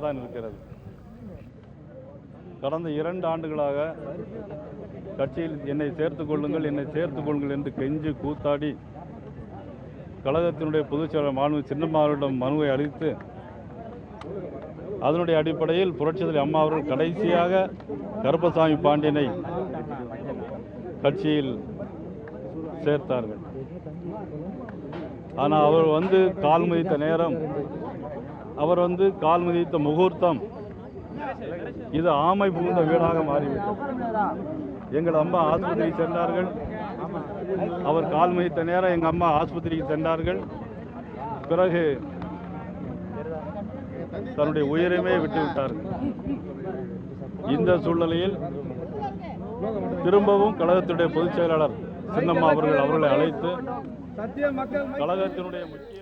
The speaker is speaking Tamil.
தான் இருக்கிறது. கடந்த 2 ஆண்டுகளாக கட்சியில் என்னை சேர்த்துக் கொள்ளுங்கள் என்று கெஞ்சி கூத்தாடி கழகத்தினுடைய பொதுச் செயலாளர் மாண்புமிகு சின்னம்மாவிடம் மனுவை அளித்து அதனுடைய அடிப்படையில் புரட்சித்தலைவி அம்மா அவர்கள் கடைசியாக கருப்பசாமி பாண்டியனை கட்சியில் சேர்த்தார்கள். ஆனால் அவர் கால் மிதித்த நேரம், அவர் கால் மிதித்த முகூர்த்தம் இது ஆமை புகுந்த வீடாக மாறிவிட்டது. எங்கள் அம்மா ஆஸ்பத்திரிக்கு சென்றார்கள். அவர் கால் மிதித்த நேரம் எங்கள் அம்மா ஆஸ்பத்திரிக்கு சென்றார்கள். பிறகு தன்னுடைய உயிரையுமே விட்டுவிட்டார்கள். இந்த சூழ்நிலையில் திரும்பவும் கழகத்தினுடைய பொதுச் செயலாளர் சின்னம்மா அவர்களை அழைத்து கழகத்தினுடைய முக்கிய